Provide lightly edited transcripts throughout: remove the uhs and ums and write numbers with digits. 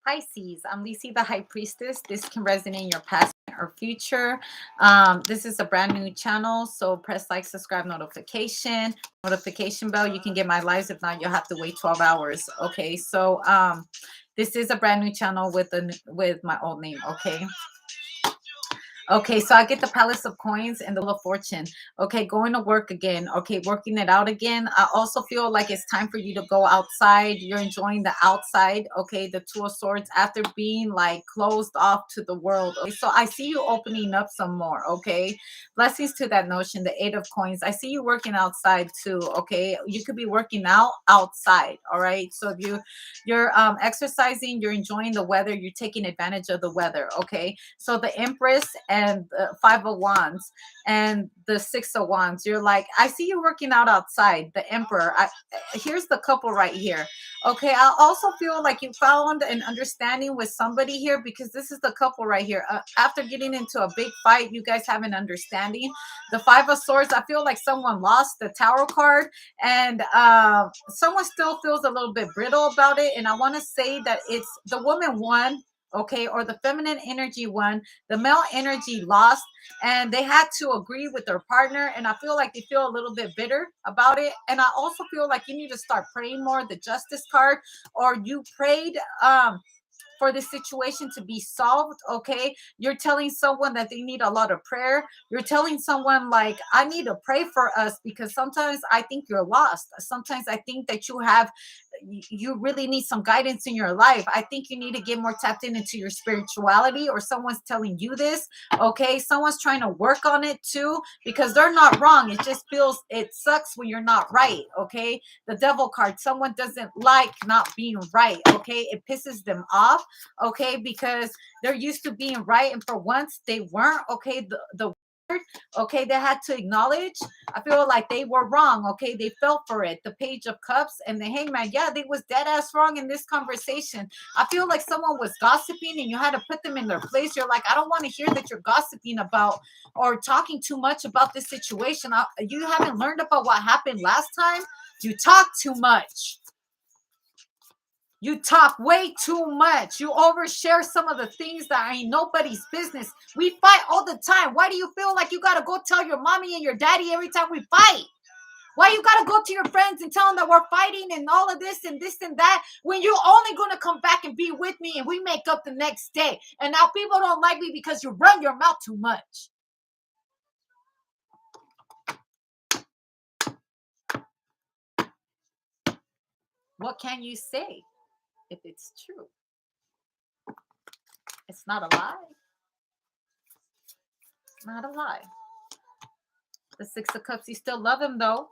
Pisces, I'm Lisi, the High Priestess. This can resonate in your past or future. This is a brand new channel, so press like, subscribe, notification bell. You can get my lives. If not, you'll have to wait 12 hours. Okay, so this is a brand new channel with my old name. Okay. Okay, so I get the Palace of Coins and the Wheel of Fortune. Okay, going to work again. Okay, working it out again. I also feel like it's time for you to go outside. You're enjoying the outside. Okay, the Two of Swords after being like closed off to the world. Okay, so I see you opening up some more. Okay, blessings to that notion. The Eight of Coins. I see you working outside too. Okay, you could be working out outside. All right, so if you're exercising, you're enjoying the weather, you're taking advantage of the weather. Okay, so the Empress and the Five of Wands and the Six of Wands, you're like, I see you working out outside. The Emperor, here's the couple right here. Okay, I also feel like you found an understanding with somebody here, because this is the couple right here. After getting into a big fight, you guys have an understanding. The Five of Swords, I feel like someone lost the Tower card, and someone still feels a little bit brittle about it. And I want to say that it's the woman won, okay, or the feminine energy won, the male energy lost, and they had to agree with their partner. And I feel like they feel a little bit bitter about it. And I also feel like you need to start praying more. The Justice card, or you prayed for this situation to be solved. Okay, you're telling someone that they need a lot of prayer. You're telling someone like, I need to pray for us, because sometimes I think you're lost. Sometimes I think that you really need some guidance in your life. I think you need to get more tapped into your spirituality, or someone's telling you this. Okay, someone's trying to work on it too, because they're not wrong. It just feels, it sucks when you're not right. Okay, the Devil card, someone doesn't like not being right. Okay, it pisses them off. Okay, because they're used to being right, and for once they weren't. Okay, the okay, they had to acknowledge, I feel like they were wrong. Okay, they fell for it. The Page of Cups and the Hangman, yeah, they was dead ass wrong in this conversation. I feel like someone was gossiping and you had to put them in their place. You're like, I don't want to hear that you're gossiping about or talking too much about this situation. You haven't learned about what happened last time. You talk too much. You talk way too much. You overshare some of the things that ain't nobody's business. We fight all the time. Why do you feel like you got to go tell your mommy and your daddy every time we fight? Why you got to go to your friends and tell them that we're fighting and all of this and that, when you're only going to come back and be with me and we make up the next day? And now people don't like me because you run your mouth too much. What can you say if it's true? It's not a lie. Not a lie. The Six of Cups, you still love him though.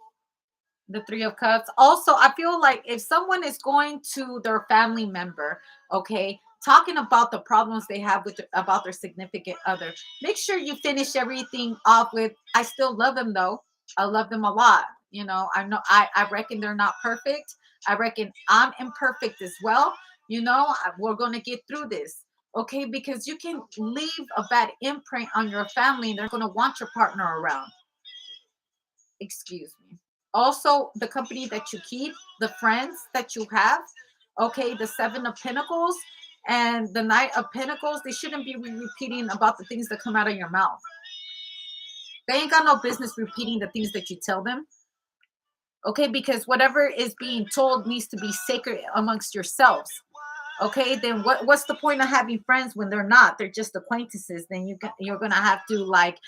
The Three of Cups. Also, I feel like if someone is going to their family member, okay, talking about the problems they have with about their significant other, make sure you finish everything off with, I still love him though. I love them a lot. You know, I reckon they're not perfect. I reckon I'm imperfect as well. You know, we're going to get through this. Okay, because you can leave a bad imprint on your family and they're going to want your partner around. Excuse me. Also, the company that you keep, the friends that you have. Okay, the Seven of Pentacles and the Knight of Pentacles, they shouldn't be repeating about the things that come out of your mouth. They ain't got no business repeating the things that you tell them. Okay, because whatever is being told needs to be sacred amongst yourselves. Okay, then what's the point of having friends when they're not? They're just acquaintances. Then you're gonna have to like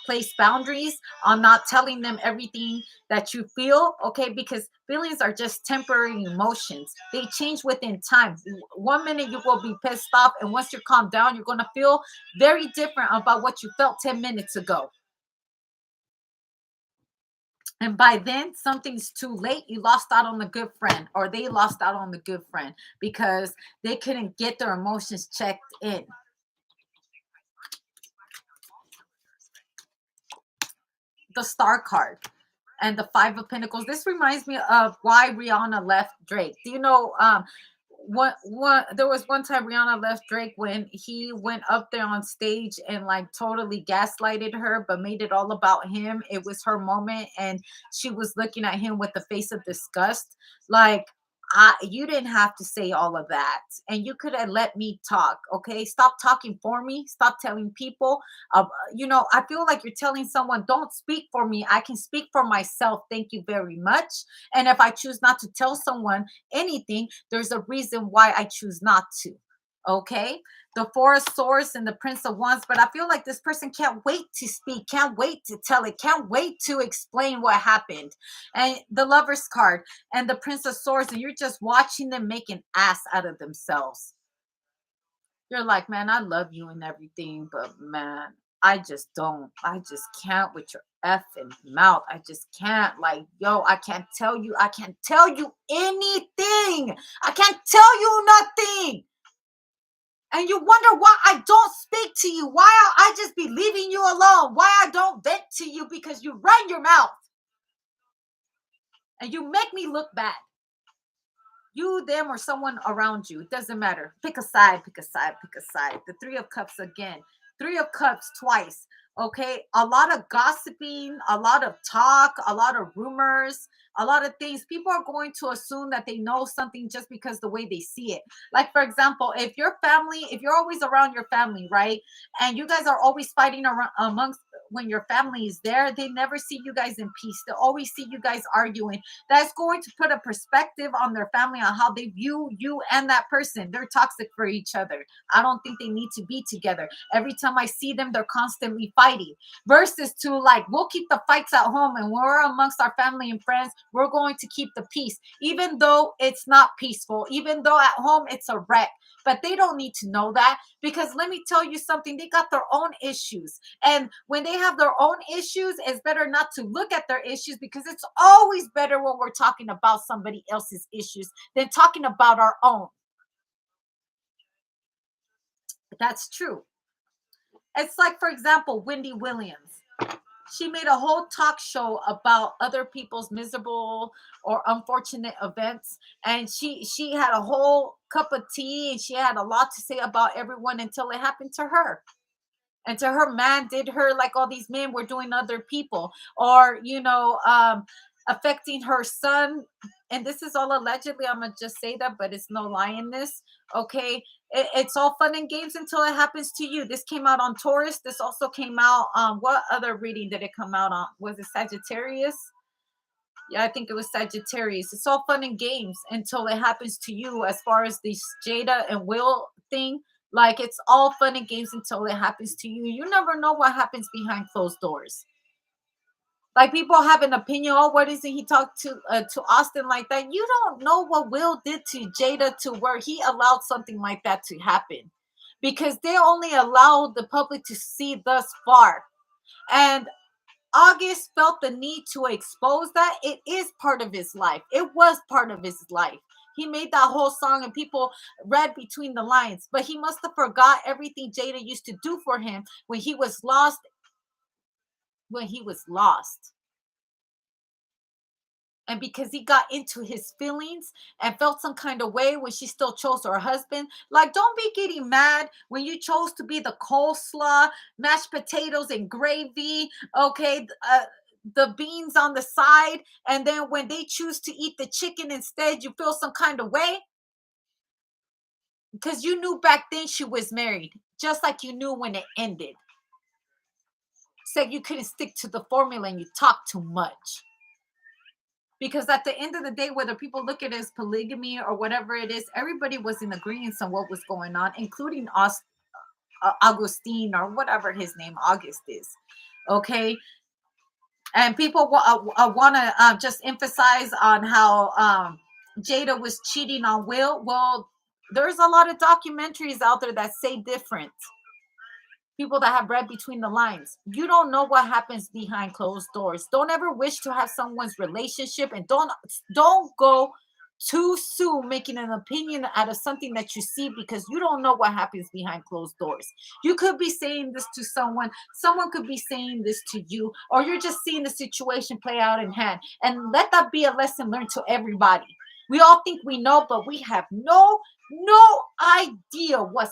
place boundaries on not telling them everything that you feel. Okay, because feelings are just temporary emotions. They change within time. 1 minute you will be pissed off, and once you're calmed down, you're gonna feel very different about what you felt 10 minutes ago. And by then, something's too late. You lost out on the good friend, or they lost out on the good friend because they couldn't get their emotions checked in. The Star card and the Five of Pentacles. This reminds me of why Rihanna left Drake. Do you know what there was one time Rihanna left Drake when he went up there on stage and like totally gaslighted her, but made it all about him. It was her moment and she was looking at him with the face of disgust. Like, You didn't have to say all of that, and you could have let me talk. Okay, stop talking for me. Stop telling people. I feel like you're telling someone, "Don't speak for me. I can speak for myself. Thank you very much." And if I choose not to tell someone anything, there's a reason why I choose not to. Okay, the Four of Swords and the Prince of Wands, but I feel like this person can't wait to speak, can't wait to tell it, can't wait to explain what happened. And the Lover's card and the Prince of Swords, and you're just watching them make an ass out of themselves. You're like, man, I love you and everything, but man, I just don't. I just can't with your effing mouth. I just can't. Like, yo, I can't tell you. I can't tell you anything. I can't tell you nothing. And you wonder why I don't speak to you, why I just be leaving you alone, why I don't vent to you because you run your mouth and you make me look bad. You, them, or someone around you. It doesn't matter. Pick a side, pick a side, pick a side. The Three of Cups again. Three of Cups twice. Okay. A lot of gossiping, a lot of talk, a lot of rumors, a lot of things. People are going to assume that they know something just because the way they see it. Like, for example, if your family, if you're always around your family, right? And you guys are always fighting around amongst when your family is there, they never see you guys in peace. They always see you guys arguing. That's going to put a perspective on their family on how they view you and that person. They're toxic for each other. I don't think they need to be together. Every time I see them, they're constantly fighting. Versus to like, we'll keep the fights at home, and when we're amongst our family and friends, we're going to keep the peace, even though it's not peaceful, even though at home it's a wreck. But they don't need to know that, because let me tell you something, they got their own issues. And when they have their own issues, it's better not to look at their issues, because it's always better when we're talking about somebody else's issues than talking about our own. That's true. It's like, for example, Wendy Williams. She made a whole talk show about other people's miserable or unfortunate events, and she had a whole cup of tea, and she had a lot to say about everyone until it happened to her. And to her, man did her like all these men were doing other people, or affecting her son. And this is all allegedly, I'm gonna just say that, but it's no lie in this. Okay, it's all fun and games until it happens to you. This came out on Taurus. This also came out what other reading did it come out on? Was it Sagittarius? Yeah, I think it was Sagittarius. It's all fun and games until it happens to you. As far as this Jada and Will thing, like, it's all fun and games until it happens to you. You never know what happens behind closed doors. Like, people have an opinion. Oh, what isn't he talk to Austin like that? You don't know what Will did to Jada to where he allowed something like that to happen, because they only allow the public to see thus far. And August felt the need to expose that. It is part of his life. It was part of his life. He made that whole song and people read between the lines, but he must have forgot everything Jada used to do for him when he was lost. When he was lost. And because he got into his feelings and felt some kind of way when she still chose her husband. Like, don't be getting mad when you chose to be the coleslaw, mashed potatoes and gravy, okay, the beans on the side, and then when they choose to eat the chicken instead, you feel some kind of way, because you knew back then she was married, just like you knew when it ended. Said you couldn't stick to the formula and you talk too much. Because at the end of the day, whether people look at it as polygamy or whatever it is, everybody was in agreement on what was going on, including Augustine, or whatever his name August is. Okay. And people want to just emphasize on how Jada was cheating on Will. Well, there's a lot of documentaries out there that say different. People that have read between the lines. You don't know what happens behind closed doors. Don't ever wish to have someone's relationship, and don't go too soon making an opinion out of something that you see, because you don't know what happens behind closed doors. You could be saying this to someone could be saying this to you, or you're just seeing the situation play out in hand. And let that be a lesson learned to everybody. We all think we know, but we have no idea what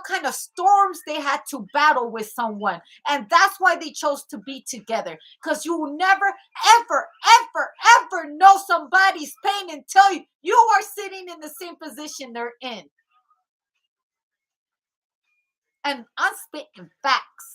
kind of storms they had to battle with someone. And that's why they chose to be together, because you will never ever ever know somebody's pain until you are sitting in the same position they're in. And I'm spitting facts.